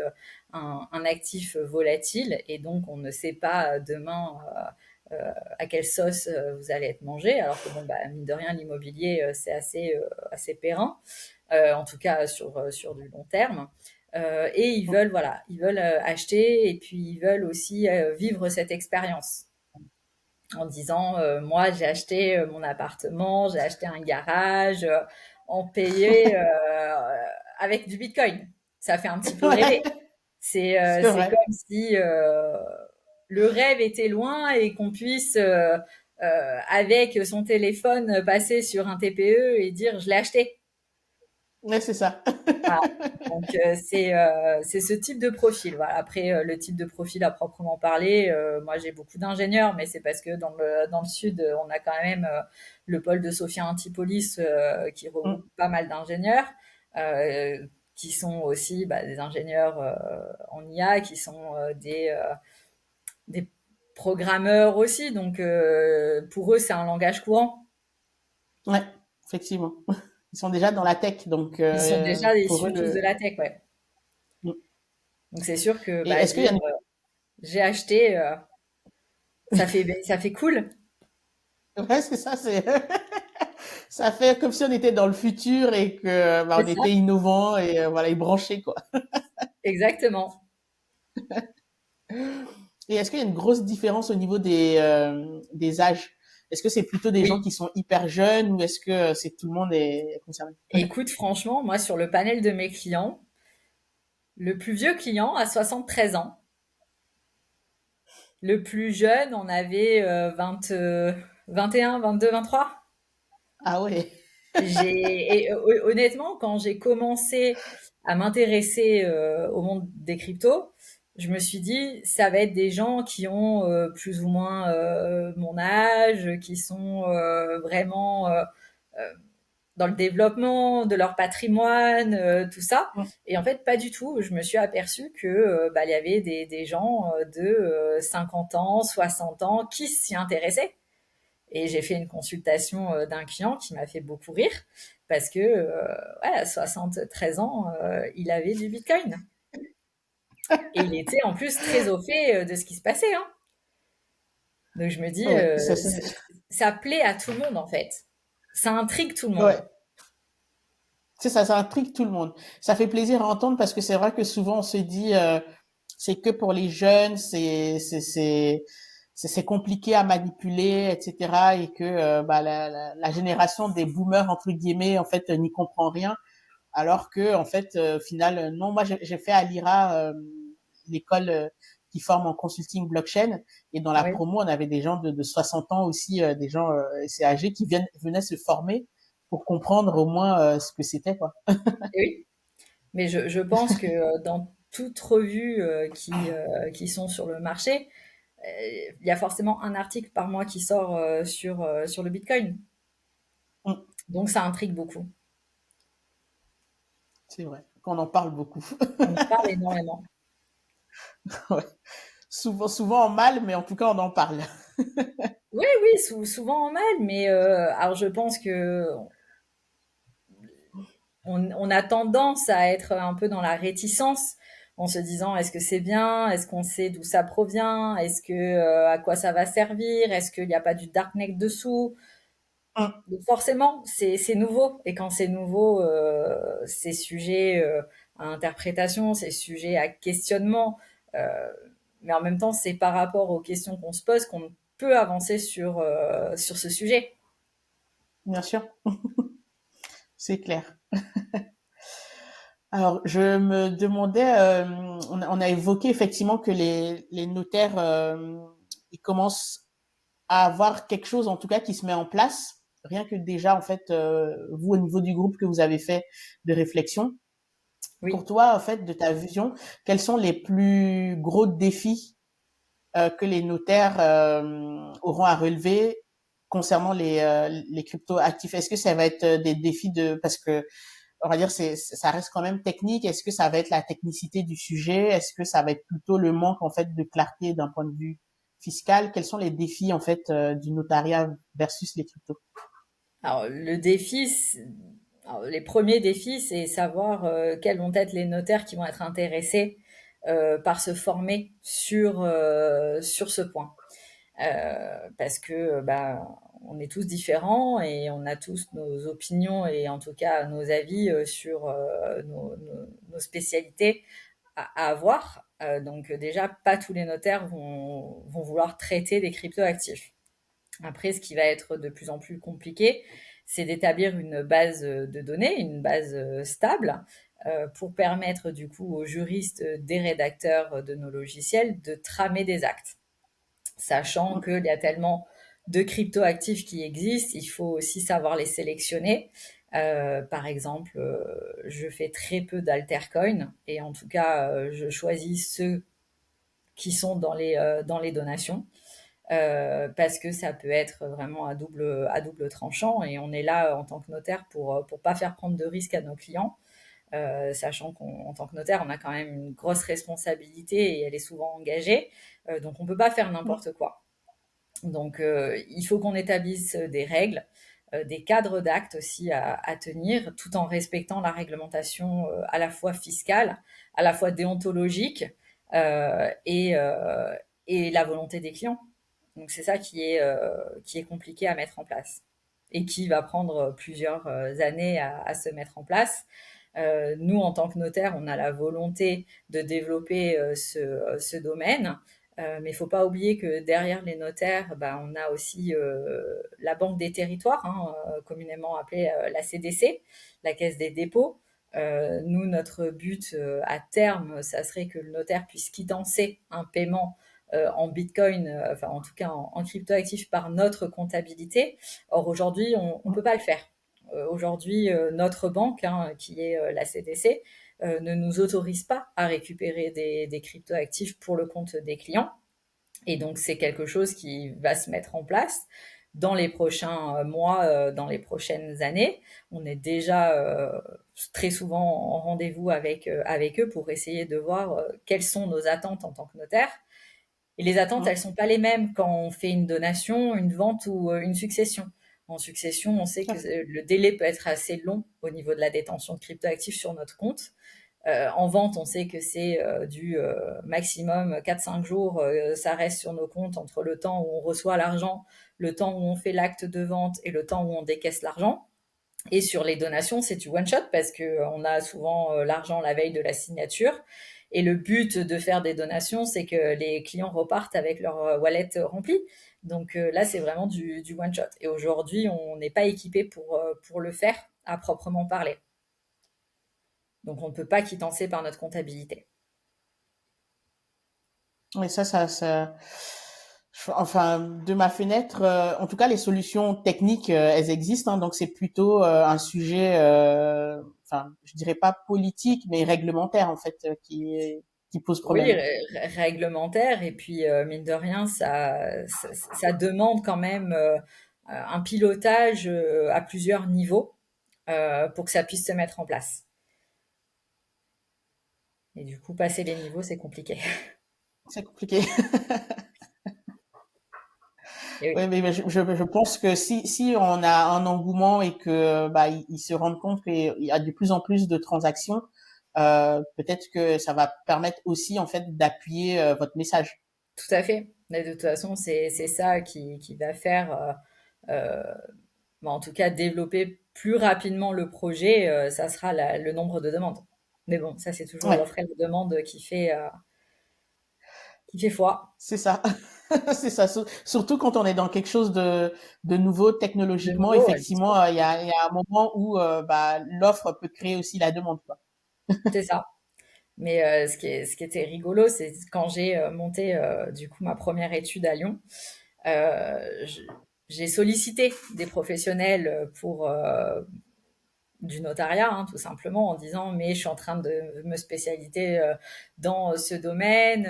un actif volatile et donc on ne sait pas demain à quelle sauce vous allez être mangé. Alors que, bon, bah, mine de rien, l'immobilier, c'est assez périn, en tout cas sur du long terme. Et ils veulent, voilà, ils veulent acheter et puis ils veulent aussi vivre cette expérience en disant moi j'ai acheté mon appartement, j'ai acheté un garage, en payé avec du Bitcoin. Ça fait un petit peu rêver. Ouais, c'est C'est vrai. comme si le rêve était loin et qu'on puisse avec son téléphone passer sur un TPE et dire je l'ai acheté. Ouais, c'est ça. Voilà. Donc c'est ce type de profil. Voilà. Après le type de profil à proprement parler, moi j'ai beaucoup d'ingénieurs, mais c'est parce que dans le sud on a quand même le pôle de Sophia Antipolis qui regroupe pas mal d'ingénieurs, qui sont aussi bah, des ingénieurs en IA, qui sont des programmeurs aussi. Donc pour eux c'est un langage courant. Ouais, effectivement. Ils sont déjà dans la tech, donc Ils sont déjà pour eux issus tous de le. la tech, ouais. Donc c'est sûr que Et bah, est-ce qu'il y a dire j'ai acheté ça fait cool. ouais, c'est ça, c'est ça fait comme si on était dans le futur et que bah, C'est on ça, était innovant et voilà, et branché quoi. exactement. Et est-ce qu'il y a une grosse différence au niveau des âges? Est-ce que c'est plutôt des gens Oui. qui sont hyper jeunes ou est-ce que c'est tout le monde est concerné? Écoute, franchement, moi, sur le panel de mes clients, le plus vieux client a 73 ans. Le plus jeune, on avait 21, 22, 23. Ah ouais. Honnêtement, quand j'ai commencé à m'intéresser au monde des cryptos, je me suis dit, ça va être des gens qui ont plus ou moins mon âge, qui sont vraiment euh, dans le développement de leur patrimoine, tout ça. Et en fait, pas du tout. Je me suis aperçue que bah, il y avait des gens de 50 ans, 60 ans qui s'y intéressaient. Et j'ai fait une consultation d'un client qui m'a fait beaucoup rire parce que ouais, à 73 ans, il avait du Bitcoin. Et il était en plus très au fait de ce qui se passait, hein. Donc je me dis, Ouais, ça plaît à tout le monde en fait. Ça intrigue tout le monde. ouais. C'est ça, ça intrigue tout le monde. Ça fait plaisir à entendre parce que c'est vrai que souvent on se dit c'est que pour les jeunes, c'est compliqué à manipuler, etc. Et que bah, la génération des boomers entre guillemets en fait n'y comprend rien, alors que en fait au final non. Moi j'ai fait à l'IRA l'école qui forme en consulting blockchain et dans la Oui. promo on avait des gens de 60 ans aussi, des gens assez âgés qui venaient se former pour comprendre au moins ce que c'était quoi. Et oui. Mais je pense que dans toute revue qui sont sur le marché, il y a forcément un article par mois qui sort sur le Bitcoin. Mm, Donc ça intrigue beaucoup. c'est vrai qu'on en parle beaucoup. On en parle énormément. Ouais. Souvent en mal, mais en tout cas, on en parle. Oui, oui, souvent en mal, mais alors je pense que on a tendance à être un peu dans la réticence en se disant est-ce que c'est bien, est-ce qu'on sait d'où ça provient, est-ce que à quoi ça va servir, est-ce qu'il n'y a pas du darknet dessous. Mm, Donc forcément, c'est nouveau et quand c'est nouveau, c'est sujet à interprétation, c'est sujet à questionnement. Euh, mais en même temps, c'est par rapport aux questions qu'on se pose qu'on peut avancer sur ce sujet. bien sûr, c'est clair. Alors, je me demandais, on a évoqué effectivement que les notaires, ils commencent à avoir quelque chose, en tout cas, qui se met en place. Rien que déjà, en fait, vous, au niveau du groupe que vous avez fait de réflexion, pour Oui. toi, en fait, de ta vision, quels sont les plus gros défis que les notaires auront à relever concernant les crypto-actifs? Est-ce que ça va être des défis de... Parce que, on va dire, ça reste quand même technique. Est-ce que ça va être la technicité du sujet? Est-ce que ça va être plutôt le manque, en fait, de clarté d'un point de vue fiscal? Quels sont les défis, en fait, du notariat versus les cryptos? Alors, alors, les premiers défis, c'est savoir quels vont être les notaires qui vont être intéressés par se former sur ce point. Parce que bah, on est tous différents et on a tous nos opinions et en tout cas nos avis sur nos spécialités à avoir. Donc déjà, pas tous les notaires vont vouloir traiter des cryptoactifs. Après, ce qui va être de plus en plus compliqué, c'est d'établir une base de données, une base stable, pour permettre du coup aux juristes des rédacteurs de nos logiciels de tramer des actes. Sachant Mm, qu'il y a tellement de cryptoactifs qui existent, il faut aussi savoir les sélectionner. Par exemple, je fais très peu d'altercoins et en tout cas, je choisis ceux qui sont dans les donations parce que ça peut être vraiment à double tranchant et on est là en tant que notaire pour pas faire prendre de risques à nos clients, sachant qu'en tant que notaire, on a quand même une grosse responsabilité et elle est souvent engagée, donc on peut pas faire mm, n'importe quoi. Donc il faut qu'on établisse des règles, des cadres d'actes aussi à tenir, tout en respectant la réglementation à la fois fiscale, à la fois déontologique euh, et, euh, et la volonté des clients. Donc c'est ça qui est compliqué à mettre en place et qui va prendre plusieurs années à se mettre en place. Nous, en tant que notaire, on a la volonté de développer ce domaine, mais il ne faut pas oublier que derrière les notaires, bah, on a aussi la Banque des territoires, hein, communément appelée la CDC, la Caisse des dépôts. Nous, notre but à terme, ça serait que le notaire puisse quittancer un paiement en Bitcoin, enfin en tout cas en cryptoactifs par notre comptabilité. Or aujourd'hui, on ne mm. peut pas le faire. Aujourd'hui, notre banque, hein, qui est la CDC, ne nous autorise pas à récupérer des cryptoactifs pour le compte des clients. Et donc, c'est quelque chose qui va se mettre en place dans les prochains mois, dans les prochaines années. On est déjà très souvent en rendez-vous avec eux pour essayer de voir quelles sont nos attentes en tant que notaire. Et les attentes, elles Mm. sont pas les mêmes quand on fait une donation, une vente ou une succession. En succession, on sait Tout à que fait. le délai peut être assez long au niveau de la détention de cryptoactifs sur notre compte. En vente, on sait que c'est du maximum 4-5 jours. Ça reste sur nos comptes entre le temps où on reçoit l'argent, le temps où on fait l'acte de vente et le temps où on décaisse l'argent. Et sur les donations, c'est du one shot parce que on a souvent l'argent la veille de la signature. Et le but de faire des donations, c'est que les clients repartent avec leur wallet remplie. Donc là, c'est vraiment du one shot. Et aujourd'hui, on n'est pas équipé pour le faire à proprement parler. Donc on ne peut pas quittancer par notre comptabilité. Et ça, Enfin, de ma fenêtre, en tout cas, les solutions techniques, elles existent, hein, donc c'est plutôt un sujet, enfin, je dirais pas politique, mais réglementaire en fait, qui pose Oui, problème. réglementaire et puis mine de rien, ça demande quand même un pilotage à plusieurs niveaux pour que ça puisse se mettre en place. Et du coup, passer les niveaux, c'est compliqué. C'est compliqué. Et oui, Oui, mais je pense que si on a un engouement et que bah ils se rendent compte qu'il y a de plus en plus de transactions, peut-être que ça va permettre aussi en fait d'appuyer votre message. tout à fait. Mais de toute façon, c'est ça qui va faire, bah, en tout cas, développer plus rapidement le projet, ça sera le nombre de demandes. Mais bon, ça, c'est toujours Ouais, l'offre et la demande qui fait foi. c'est ça. C'est ça. Surtout quand on est dans quelque chose de nouveau De technologiquement, nouveau, ouais, bien sûr. effectivement, il y a un moment où bah, l'offre peut créer aussi la demande, quoi. C'est ça. Mais ce qui était rigolo, c'est quand j'ai monté du coup ma première étude à Lyon, je- j'ai sollicité des professionnels pour du notariat, hein, tout simplement, en disant mais je suis en train de me spécialiser dans ce domaine,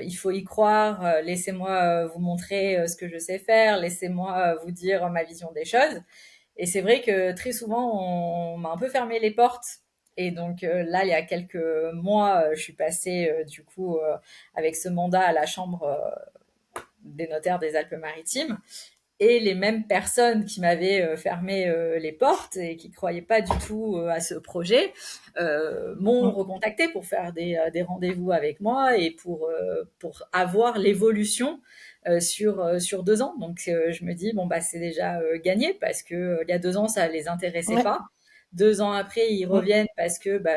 il faut y croire, laissez-moi vous montrer ce que je sais faire, laissez-moi vous dire ma vision des choses. Et c'est vrai que très souvent, on m'a un peu fermé les portes. Et donc là, il y a quelques mois, je suis passée du coup avec ce mandat à la Chambre des notaires des Alpes-Maritimes. Et les mêmes personnes qui m'avaient fermé les portes et qui ne croyaient pas du tout à ce projet m'ont Mm. recontacté pour faire des rendez-vous avec moi et pour avoir l'évolution sur 2 ans. Donc je me dis, bon, bah, c'est déjà gagné parce que il y a 2 ans, ça ne les intéressait Ouais. pas. 2 ans après, ils Mm. reviennent parce que bah,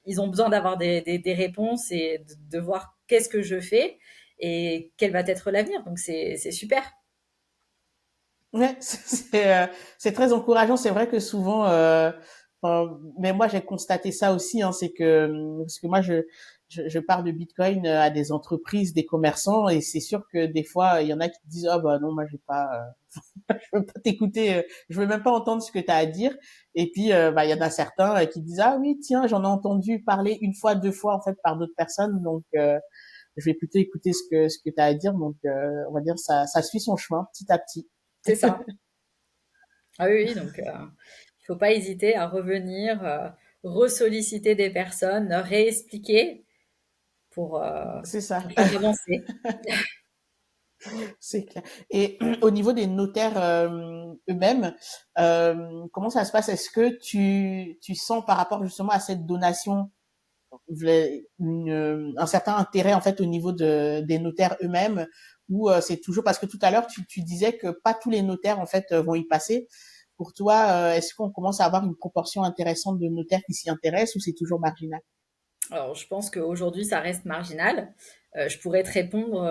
ils ont besoin d'avoir des réponses et de voir qu'est-ce que je fais et quel va être l'avenir. Donc c'est super. Ouais, c'est très encourageant. C'est vrai que souvent, enfin, mais moi j'ai constaté ça aussi, hein, c'est que parce que moi je parle de Bitcoin à des entreprises, des commerçants, et c'est sûr que des fois il y en a qui disent ah bah non moi j'ai pas, je veux pas t'écouter, je veux même pas entendre ce que tu as à dire. Et puis bah il y en a certains qui disent ah oui tiens j'en ai entendu parler une fois, deux fois en fait par d'autres personnes, donc je vais plutôt écouter ce que tu as à dire. Donc on va dire ça suit son chemin petit à petit. C'est ça. Ah oui, oui, donc il faut pas hésiter à revenir, ressolliciter des personnes, réexpliquer pour, heu, C'est ça. pour faire avancer. C'est clair. Et au niveau des notaires eux-mêmes, comment ça se passe? Est-ce que tu sens par rapport justement à cette donation un certain intérêt en fait au niveau des notaires eux-mêmes ou c'est toujours parce que tout à l'heure tu disais que pas tous les notaires en fait vont y passer. Pour toi, est-ce qu'on commence à avoir une proportion intéressante de notaires qui s'y intéressent ou c'est toujours marginal? Alors, je pense qu'aujourd'hui, ça reste marginal. Je pourrais te répondre,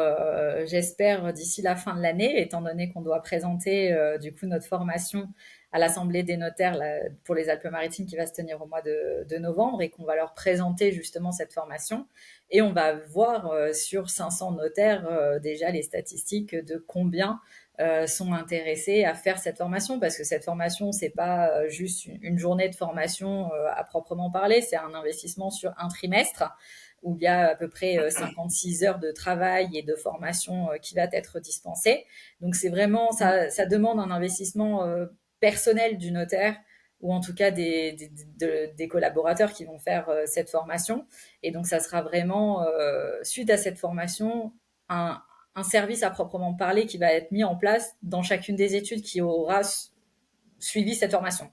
j'espère, d'ici la fin de l'année, étant donné qu'on doit présenter du coup notre formation à l'Assemblée des notaires là, pour les Alpes-Maritimes qui va se tenir au mois de novembre et qu'on va leur présenter justement cette formation. Et on va voir sur 500 notaires déjà les statistiques de combien sont intéressés à faire cette formation parce que cette formation c'est pas juste une journée de formation à proprement parler, c'est un investissement sur un trimestre où il y a à peu près 56 heures de travail et de formation qui va être dispensée. Donc c'est vraiment Mm. ça demande un investissement personnel du notaire ou en tout cas des collaborateurs qui vont faire cette formation. Et donc ça sera vraiment suite à cette formation un, un service à proprement parler qui va être mis en place dans chacune des études qui aura suivi cette formation.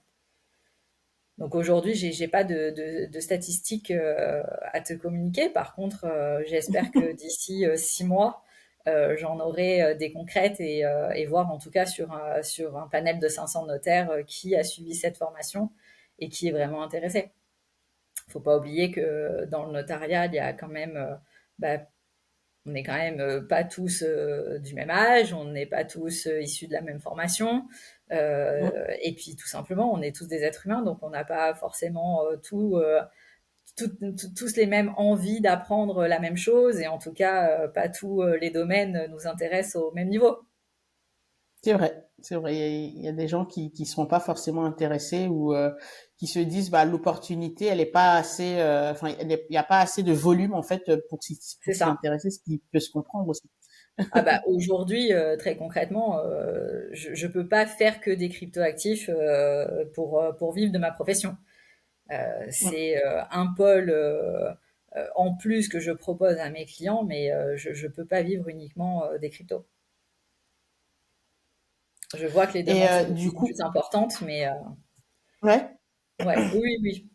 Donc aujourd'hui, j'ai pas de statistiques à te communiquer. Par contre, j'espère que d'ici 6 mois, j'en aurai des concrètes et voir en tout cas sur un panel de 500 notaires qui a suivi cette formation et qui est vraiment intéressé. Faut pas oublier que dans le notariat, il y a quand même bah, on n'est quand même pas tous du même âge, on n'est pas tous issus de la même formation. Mm. Et puis tout simplement, on est tous des êtres humains, donc on n'a pas forcément tous les mêmes envies d'apprendre la même chose et en tout cas, pas tous les domaines nous intéressent au même niveau. C'est vrai, c'est vrai. Il y a des gens qui seront pas forcément intéressés ou qui se disent bah l'opportunité elle est pas assez, enfin il y a pas assez de volume en fait C'est pour s'y ça. intéresser, ce qui peut se comprendre aussi. Ah bah aujourd'hui, très concrètement, je peux pas faire que des cryptoactifs pour vivre de ma profession. Mm. C'est un pôle en plus que je propose à mes clients, mais je peux pas vivre uniquement des cryptos. Je vois que les Et demandes sont de du plus en plus coup, importantes, mais ouais, ouais, oui, oui, oui.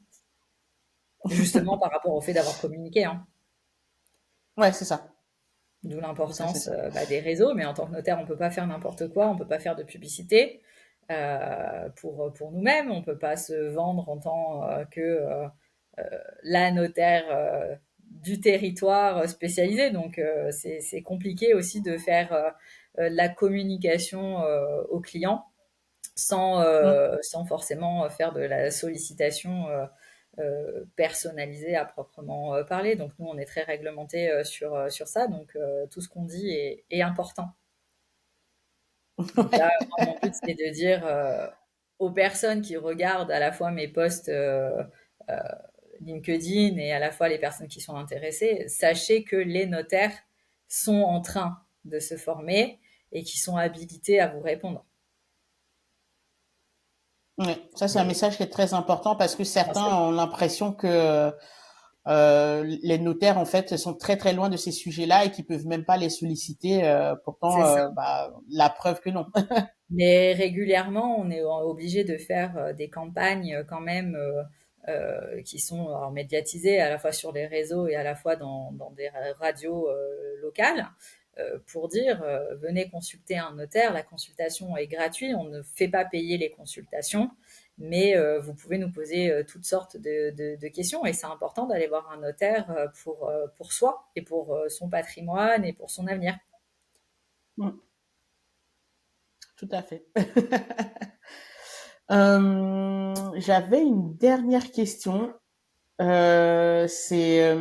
Justement par rapport au fait d'avoir communiqué, hein. ouais, c'est ça, D'où c'est ça, c'est l'importance ça. des réseaux, mais en tant que notaire, on peut pas faire n'importe quoi, on peut pas faire de publicité pour nous-mêmes, on peut pas se vendre en tant que la notaire du territoire spécialisé. Donc c'est compliqué aussi de faire de la communication aux clients Mm. sans forcément faire de la sollicitation personnalisée à proprement parler. Donc nous, on est très réglementé sur ça. Donc tout ce qu'on dit est important. Donc là, moi, mon but, c'est de dire aux personnes qui regardent à la fois mes posts euh, LinkedIn et à la fois les personnes qui sont intéressées, sachez que les notaires sont en train de se former et qui sont habilités à vous répondre. Ouais, ça c'est un Mais message qui est très important parce que bien certains sûr, ont l'impression que les notaires en fait sont très très loin de ces sujets-là et qui peuvent même pas les solliciter. Pourtant, c'est ça. bah, la preuve que non. Mais régulièrement, on est obligé de faire des campagnes quand même qui sont alors, médiatisées à la fois sur les réseaux et à la fois dans des radios locales pour dire venez consulter un notaire, la consultation est gratuite, on ne fait pas payer les consultations, mais vous pouvez nous poser toutes sortes de questions et c'est important d'aller voir un notaire pour soi et pour son patrimoine et pour son avenir. Mm, tout à fait. J'avais une dernière question. C'est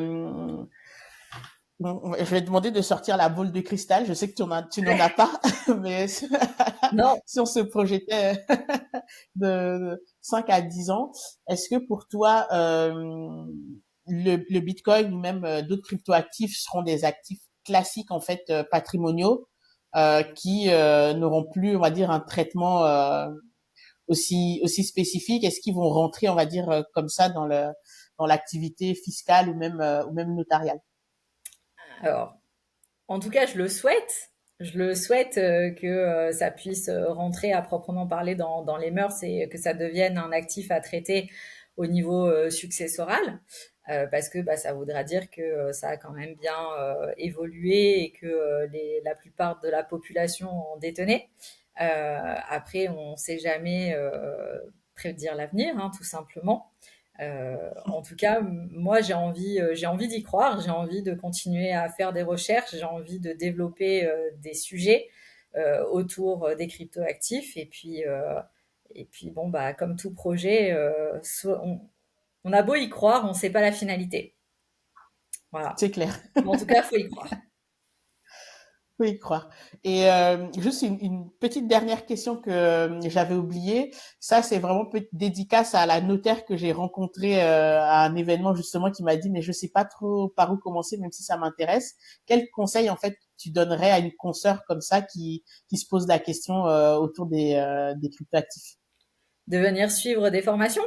bon, je vais te demander de sortir la boule de cristal. Je sais que tu n'en as pas, mais Non, si on se projetait de 5 à 10 ans, est-ce que pour toi, le Bitcoin ou même d'autres cryptoactifs seront des actifs classiques en fait patrimoniaux qui n'auront plus, on va dire, un traitement aussi spécifique? Est-ce qu'ils vont rentrer, on va dire, comme ça dans l'activité fiscale ou même notariale? alors en tout cas, je le souhaite. Je le souhaite que ça puisse rentrer à proprement parler dans les mœurs et que ça devienne un actif à traiter au niveau successoral. Parce que bah, ça voudra dire que ça a quand même bien évolué et que la plupart de la population en détenait. Après, on ne sait jamais prédire l'avenir, hein, tout simplement. En tout cas, moi, j'ai envie d'y croire, j'ai envie de continuer à faire des recherches, j'ai envie de développer des sujets autour des cryptoactifs. Et puis, bon, bah, comme tout projet, on a beau y croire, on ne sait pas la finalité. Voilà. C'est clair. Mais en tout cas, il faut y croire. Faut y croire. Et juste une petite dernière question que j'avais oubliée. Ça, c'est vraiment dédicace à la notaire que j'ai rencontrée à un événement justement qui m'a dit, mais je sais pas trop par où commencer, même si ça m'intéresse. Quel conseil en fait tu donnerais à une consoeur comme ça qui se pose la question autour des cryptoactifs? De venir suivre des formations.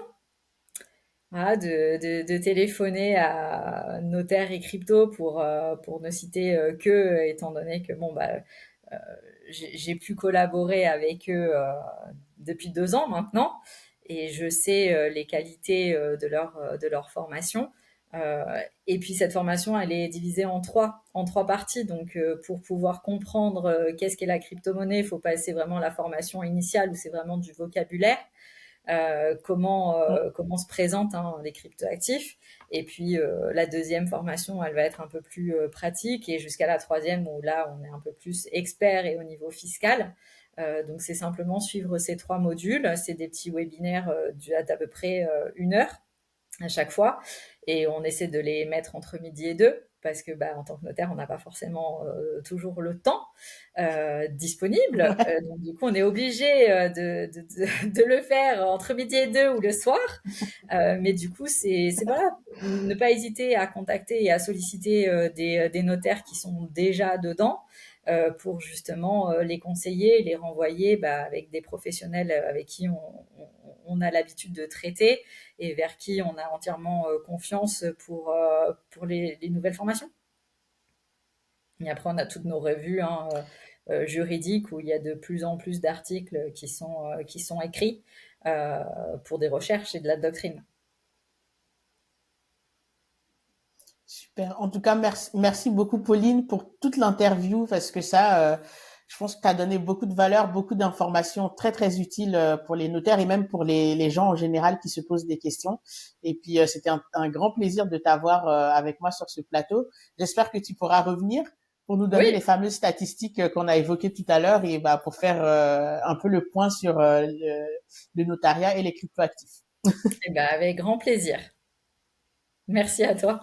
Voilà, de téléphoner à notaire et crypto pour ne citer que, étant donné que bon, bah, euh, j'ai pu collaborer avec eux depuis 2 ans maintenant et je sais les qualités de leur formation. Euh, et puis cette formation, elle est divisée en trois parties. Donc pour pouvoir comprendre qu'est-ce qu'est la crypto-monnaie, il faut passer vraiment la formation initiale où c'est vraiment du vocabulaire comment se présentent hein, les cryptoactifs. Et puis la deuxième formation, elle va être un peu plus pratique et jusqu'à la troisième où là, on est un peu plus expert et au niveau fiscal. Donc c'est simplement suivre ces trois modules. C'est des petits webinaires d'à peu près 1 heure à chaque fois, et on essaie de les mettre entre midi et deux, parce que en tant que notaire, on n'a pas forcément toujours le temps disponible. Ouais. Donc du coup, on est obligé de le faire entre midi et deux ou le soir. Mais du coup, c'est voilà, ne pas hésiter à contacter et à solliciter des notaires qui sont déjà dedans pour justement les conseiller, les renvoyer avec des professionnels avec qui on a l'habitude de traiter et vers qui on a entièrement confiance pour les nouvelles formations. Et après, on a toutes nos revues juridiques où il y a de plus en plus d'articles qui sont écrits euh, pour des recherches et de la doctrine. Super. En tout cas, merci beaucoup, Pauline, pour toute l'interview, parce que ça, je pense que tu as donné beaucoup de valeur, beaucoup d'informations très, très utiles pour les notaires et même pour les gens en général qui se posent des questions. Et puis, c'était un grand plaisir de t'avoir avec moi sur ce plateau. J'espère que tu pourras revenir pour nous donner les Oui, fameuses statistiques qu'on a évoquées tout à l'heure et pour faire un peu le point sur le notariat et les cryptoactifs. eh ben, avec grand plaisir. Merci à toi.